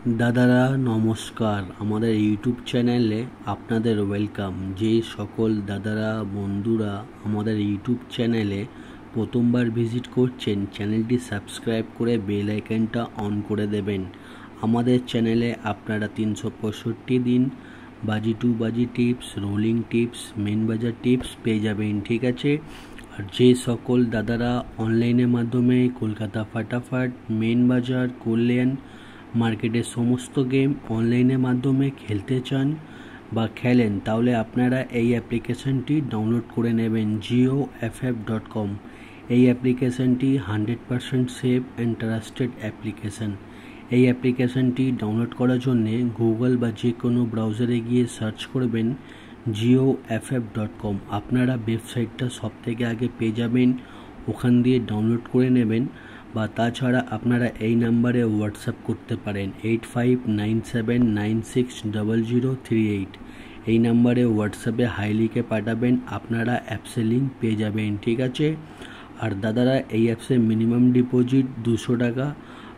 দাদারা নমস্কার, আমাদের ইউটিউব চ্যানেলে আপনাদের ওয়েলকাম। যে সকল দাদারা বন্ধুরা আমাদের ইউটিউব চ্যানেলে প্রথমবার ভিজিট করছেন, চ্যানেলটি সাবস্ক্রাইব করে বেল আইকনটা অন করে দেবেন। আমাদের চ্যানেলে আপনারা 365 দিন বাজি টু বাজি টিপস, রোলিং টিপস, মেন বাজার টিপস পেয়ে যাবেন, ঠিক আছে। আর যে সকল দাদারা অনলাইনের মাধ্যমে কলকাতা ফাটাফাট, মেন বাজার, কল্যাণ মার্কেটের সমস্ত গেম অনলাইনের মাধ্যমে খেলতে চান বা খেলেন, তাহলে আপনারা এই অ্যাপ্লিকেশনটি ডাউনলোড করে নেবেন। GeoFF.com এই অ্যাপ্লিকেশনটি 100% সেফ অ্যান্ড ট্রাস্টেড অ্যাপ্লিকেশন। এই অ্যাপ্লিকেশনটি ডাউনলোড করার জন্যে গুগল বা যে কোনো ব্রাউজারে গিয়ে সার্চ করবেন GeoFF.com। আপনারা ওয়েবসাইটটা সবথেকে আগে পেয়ে যাবেন, ওখান দিয়ে ডাউনলোড করে নেবেন। বা তাছাড়া আপনারা এই নাম্বারে হোয়াটসঅ্যাপ করতে পারেন 8597960038। এই নাম্বারে হোয়াটসঅ্যাপে হাই লিখে পাঠাবেন, আপনারা অ্যাপসের লিঙ্ক পেয়ে যাবেন, ঠিক আছে। আর দাদারা এই অ্যাপসে মিনিমাম ডিপোজিট 200 টাকা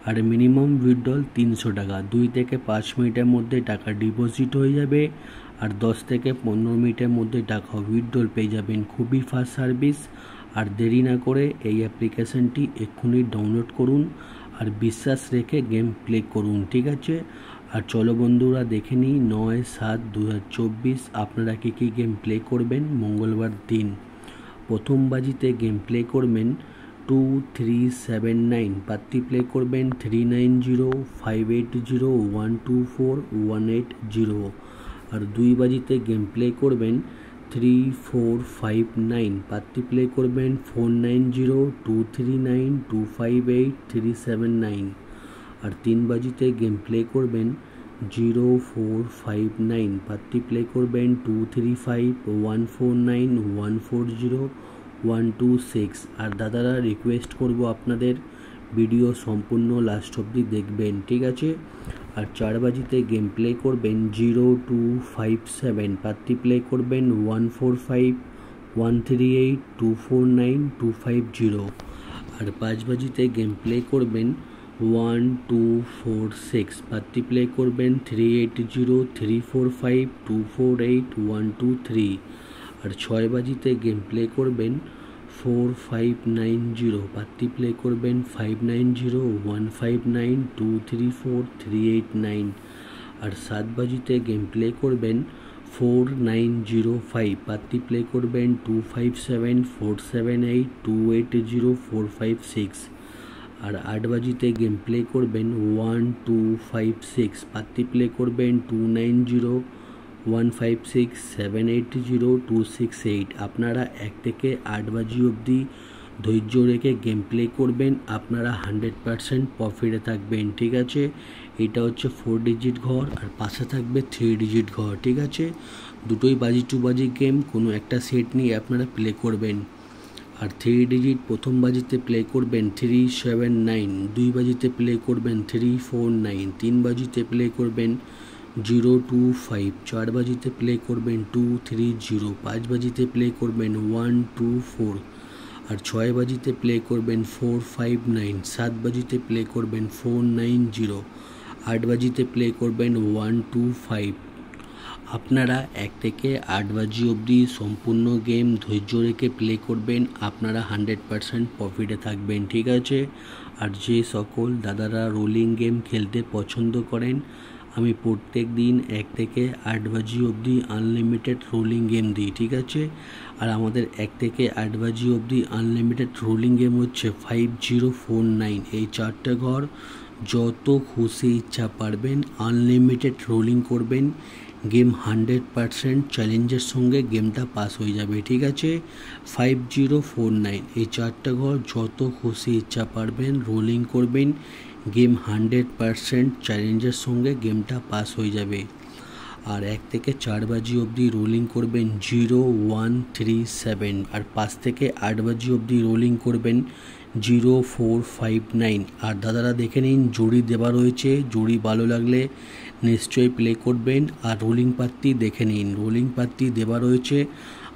আর মিনিমাম উইথড্রল 300 টাকা। 2 থেকে 5 মিনিটের মধ্যে টাকা ডিপোজিট হয়ে যাবে আর 10 থেকে 15 মিনিটের মধ্যে টাকা উইথড্রল পেয়ে যাবেন। খুবই ফাস্ট সার্ভিস। আর দেরি না করে এই অ্যাপ্লিকেশনটি এক্ষুনি ডাউনলোড করুন আর বিশ্বাস রেখে গেম প্লে করুন, ঠিক আছে। আর চলো বন্ধুরা দেখে নিই 9/7/2024 আপনারা কী গেম প্লে করবেন মঙ্গলবার দিন। প্রথম বাজিতে গেম প্লে করবেন 2379, পাত্তি প্লে করবেন 390580124180। আর 2 বাজিতে গেম প্লে করবেন 3459, পাত্তি প্লে করবেন 490239258379। আর 3 বাজিতে গেম প্লে করবেন 0459, পাত্তি প্লে করবেন 235149140126। আর দাদারা রিকোয়েস্ট করব আপনাদের ভিডিও সম্পূর্ণ লাস্ট অবধি দেখবেন, ঠিক আছে। আর 4 বাজিতে গেম প্লে করবেন 0257, পাত্তি প্লে করবেন 145138249250। আর 5 বাজিতে গেম প্লে করবেন 1246, পাত্তি প্লে করবেন 380345248123। আর 6 বাজিতে গেম প্লে করবেন 4590, পাত্তি প্লে করবেন 590159234389। আর 7 বাজিতে গেম প্লে করবেন 4905, পাত্তি প্লে করবেন 257478280456। আর 8 বাজিতে গেম প্লে করবেন 1256, পাত্তি প্লে করবেন 290156780268। আপনারা 1 থেকে 8 বাজি অবধি ধৈর্য রেখে গেম প্লে করবেন, আপনারা 100% প্রফিটে থাকবেন, ঠিক আছে। এটা হচ্ছে 4 ডিজিট ঘর আর পাশে থাকবে 3 ডিজিট ঘর, ঠিক আছে। দুটোই বাজি টু বাজি গেম, কোনো একটা সেট নিয়ে আপনারা প্লে করবেন। আর 3 ডিজিট প্রথম বাজিতে প্লে করবেন 379, 2 বাজিতে প্লে করবেন 349, 3 বাজিতে প্লে করবেন 025, 4 বাজিতে প্লে করবেন 230, 5 বাজিতে প্লে করবেন 124। আর 6 বাজিতে প্লে করবেন 459, 7 বাজিতে প্লে করবেন 490, 8 বাজিতে প্লে করবেন 125। আপনারা 1 থেকে 8 বাজি অবধি সম্পূর্ণ গেম ধৈর্য রেখে প্লে করবেন, আপনারা 100% প্রফিটে থাকবেন, ঠিক আছে। আর যে সকল দাদারা রোলিং গেম খেলতে পছন্দ করেন, আমি প্রত্যেক দিন 1 থেকে 8 বাজি অবধি আনলিমিটেড রোলিং গেম দিই, ঠিক আছে। আর আমাদের 1 থেকে 8 বাজি অবধি আনলিমিটেড রোলিং গেম হচ্ছে 5049। এই 4টে ঘর যত খুশি ইচ্ছা পারবেন আনলিমিটেড রোলিং করবেন, গেম 100% চ্যালেঞ্জের সঙ্গে গেমটা পাস হয়ে যাবে, ঠিক আছে। 5049 এই 4টে ঘর যত খুশি ইচ্ছা পারবেন রোলিং করবেন, গেম 100% চ্যালেঞ্জের সঙ্গে গেমটা পাস হয়ে যাবে। আর 1 থেকে 4 বাজি অবধি রোলিং করবেন 0137। আর 5 থেকে 8 বাজি অবধি রোলিং করবেন 0459। আর দাদারা দেখে নিন জড়ি দেওয়া রয়েছে, জড়ি ভালো লাগলে নিশ্চয়ই প্লে করবেন। আর রোলিং পাত্তি দেখে নিন, রোলিং পাত্তি দেওয়া রয়েছে,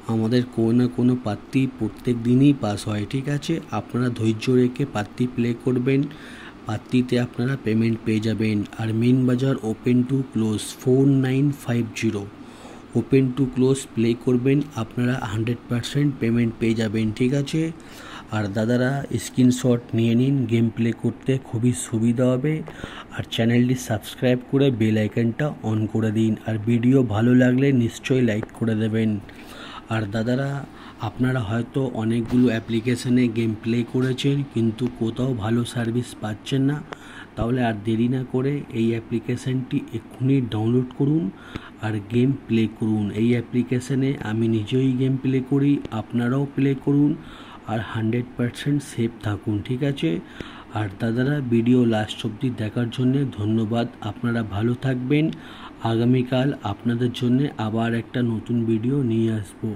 আমাদের কোনো না কোনো পাত্তি প্রত্যেক দিনই পাস হয়, ঠিক আছে। আপনারা ধৈর্য রেখে পাত্তি প্লে করবেন, পাত্রিতে আপনারা পেমেন্ট পেয়ে যাবেন। আর মেন বাজার open to close 4950 open to close play করবেন, আপনারা 100% পেমেন্ট পেয়ে যাবেন, ঠিক আছে। আর দাদারা স্ক্রিনশট নিয়ে নিন, গেম প্লে করতে খুবই সুবিধা হবে। আর চ্যানেলটি সাবস্ক্রাইব করে বেল আইকনটা অন করে দিন। আর ভিডিও ভালো লাগলে নিশ্চয়ই লাইক করে দেবেন। আর দাদারা আপনারা হয়তো অনেকগুলো অ্যাপ্লিকেশানে গেম প্লে করেছেন কিন্তু কোথাও ভালো সার্ভিস পাচ্ছেন না, তাহলে আর দেরি না করে এই অ্যাপ্লিকেশানটি এক্ষুনি ডাউনলোড করুন আর গেম প্লে করুন। এই অ্যাপ্লিকেশানে আমি নিজেই গেম প্লে করি, আপনারাও প্লে করুন আর 100% সেফ থাকুন, ঠিক আছে। আর দাদারা ভিডিও লাস্ট অবধি দেখার জন্য ধন্যবাদ। আপনারা ভালো থাকবেন। আগামীকাল আপনাদের জন্য আবার একটা নতুন ভিডিও নিয়ে আসবো।